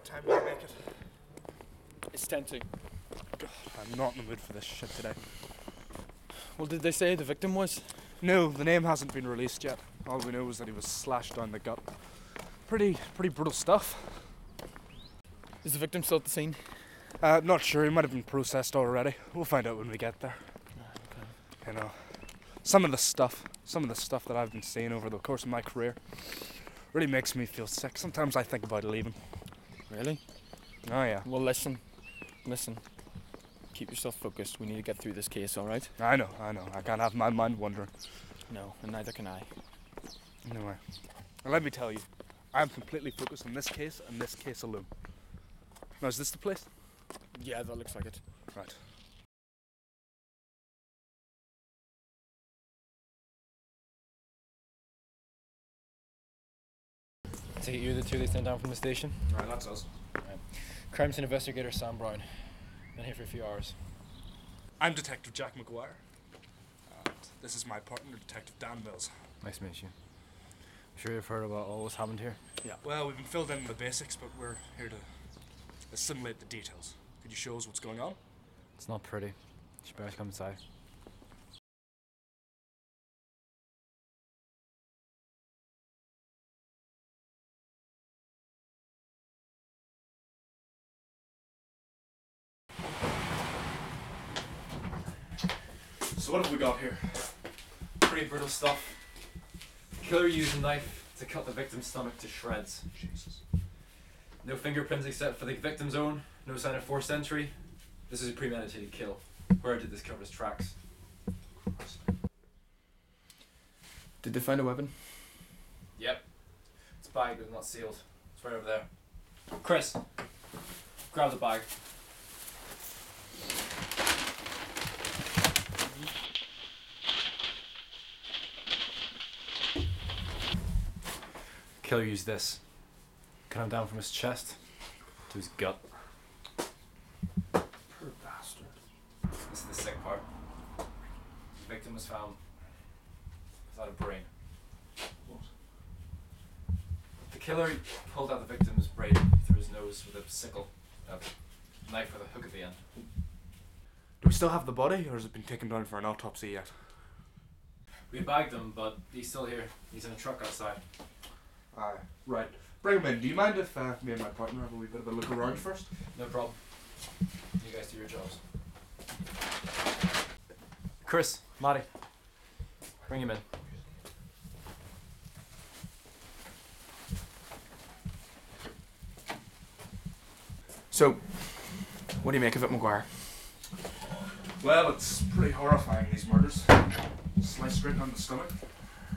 time will I make it? It's 10-2. God, I'm not in the mood for this shit today. Well, did they say who the victim was? No, the name hasn't been released yet. All we know is that he was slashed down the gut. Pretty brutal stuff. Is the victim still at the scene? Not sure, he might have been processed already. We'll find out when we get there. Okay. You know, some of the stuff that I've been seeing over the course of my career really makes me feel sick. Sometimes I think about leaving. Really? Oh yeah. Well, listen. Keep yourself focused. We need to get through this case, alright? I know. I can't have my mind wandering. No, and neither can I. Anyway, and let me tell you, I'm completely focused on this case and this case alone. Now, is this the place? Yeah, that looks like it. Right. Take it you're the two they sent down from the station? Right, that's us. Right. Crime scene investigator Sam Brown. Been here for a few hours. I'm Detective Jack McGuire. And this is my partner, Detective Dan Mills. Nice to meet you. I'm sure you've heard about all that's happened here? Yeah. Well, we've been filled in the basics, but we're here to assimilate the details. Could you show us what's going on? It's not pretty. You should better come inside. So what have we got here? Pretty brutal stuff. The killer used a knife to cut the victim's stomach to shreds. Jesus. No fingerprints except for the victim's own. No sign of forced entry. This is a premeditated kill. Where did this cover his tracks? Did they find a weapon? Yep. It's bagged but not sealed. It's right over there. Chris, grab the bag. Killer used this. Cut him down from his chest to his gut. Poor bastard. This is the sick part. The victim was found without a brain. What? The killer pulled out the victim's brain through his nose with a sickle, a knife with a hook at the end. Do we still have the body, or has it been taken down for an autopsy yet? We bagged him, but he's still here. He's in a truck outside. Aye. Right. Bring him in. Do you mind if me and my partner have a wee bit of a look around first? No problem. You guys do your jobs. Chris, Matty, bring him in. So, what do you make of it, McGuire? Well, it's pretty horrifying, these murders. Slice straight down the stomach,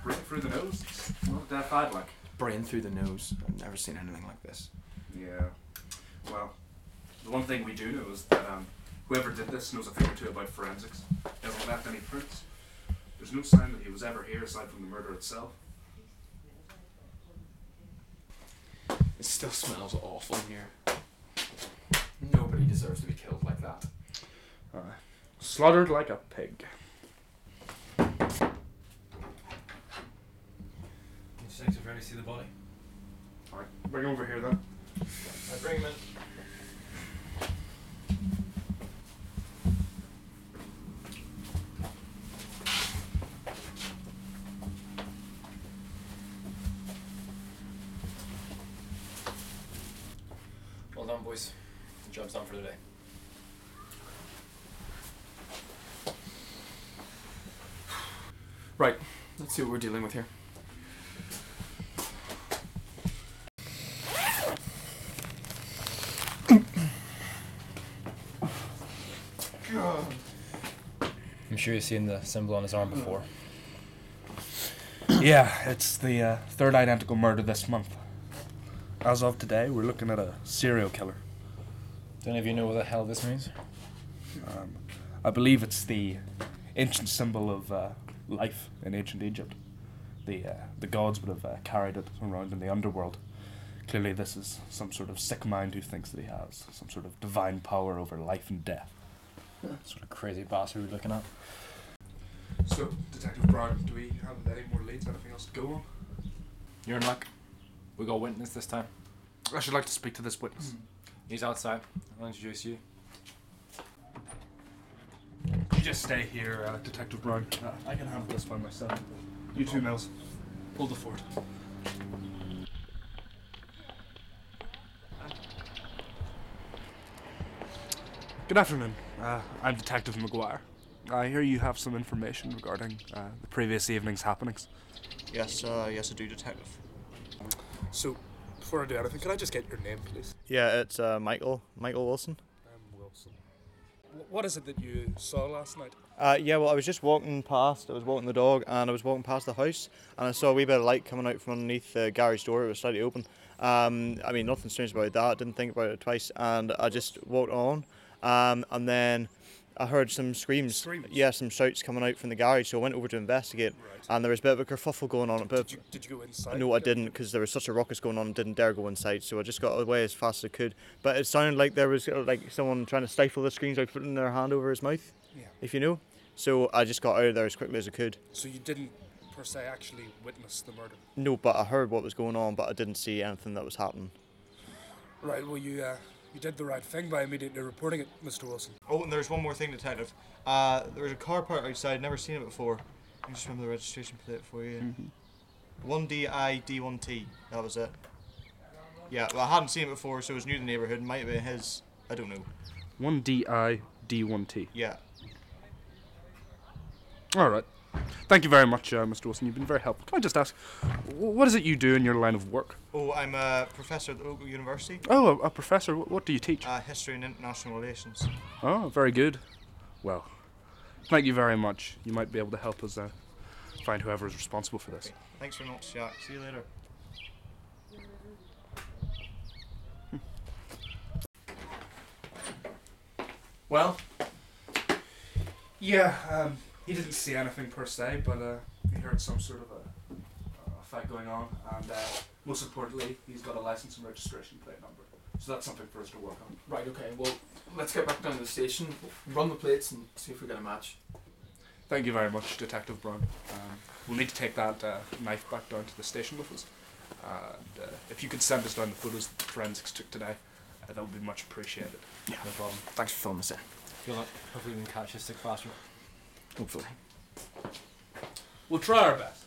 break through the nose. It's not death I'd like. Brain through the nose. I've never seen anything like this. Yeah. Well, the one thing we do know is that whoever did this knows a thing or two about forensics. He hasn't left any prints. There's no sign that he was ever here aside from the murder itself. It still smells awful in here. Nobody deserves to be killed like that. Slaughtered like a pig. Checks if you already see the body. Alright, bring him over here then. I bring him in. Well done, boys. The job's done for today. Right, let's see what we're dealing with here. I'm sure you've seen the symbol on his arm before. Yeah, it's the third identical murder this month. As of today, we're looking at a serial killer. Do any of you know what the hell this means? I believe it's the ancient symbol of life in ancient Egypt. The gods would have carried it around in the underworld. Clearly this is some sort of sick mind who thinks that he has some sort of divine power over life and death. What sort of crazy bastard we're looking at? So, Detective Brown, do we have any more leads? Anything else to go on? You're in luck. We got a witness this time. I should like to speak to this witness. He's outside. I'll introduce you. You just stay here, Detective Brown. I can handle this by myself. You two, Mills. Pull the fort. Good afternoon. I'm Detective McGuire. I hear you have some information regarding the previous evening's happenings. Yes, yes I do, Detective. So, before I do anything, can I just get your name, please? Yeah, it's Michael Wilson. Wilson. What is it that you saw last night? Yeah, well, I was just walking past, I was walking the dog, and I was walking past the house, and I saw a wee bit of light coming out from underneath the garage door. It was slightly open. I mean, nothing strange about that, didn't think about it twice, and I just walked on, and then I heard some screams. Yeah, some shouts coming out from the garage, so I went over to investigate, and there was a bit of a kerfuffle going on. Did you go inside? No, I didn't, because there was such a ruckus going on, didn't dare go inside, so I just got away as fast as I could. But it sounded like there was like someone trying to stifle the screams by putting their hand over his mouth, if you know. So I just got out of there as quickly as I could. So you didn't, per se, actually witness the murder? No, but I heard what was going on, but I didn't see anything that was happening. Right, well, you did the right thing by immediately reporting it, Mr. Wilson. Oh, and there's one more thing, Detective. There was a car parked outside, never seen it before. I can just remember the registration plate for you. 1DI-D1T, that was it. Yeah, well, I hadn't seen it before, so it was new to the neighbourhood. Might have been his, I don't know. 1DI-D1T. Yeah. Alright. Thank you very much, Mr. Wilson. You've been very helpful. Can I just ask, what is it you do in your line of work? Oh, I'm a professor at the local university. Oh, a professor. What do you teach? History and International Relations. Oh, very good. Well, thank you very much. You might be able to help us find whoever is responsible for this. Okay. Thanks very much, Jack. See you later. Well, yeah, he didn't see anything per se, but he heard some sort of a fight going on, and most importantly, he's got a license and registration plate number. So that's something for us to work on. Right, okay, well, let's get back down to the station, run the plates and see if we get a match. Thank you very much, Detective Brown. We'll need to take that knife back down to the station with us. And if you could send us down the photos that the forensics took today, that would be much appreciated. Yeah, no problem. Thanks for filming us in. Good luck. Hopefully we can catch this sick bastard. Hopefully. We'll try our best.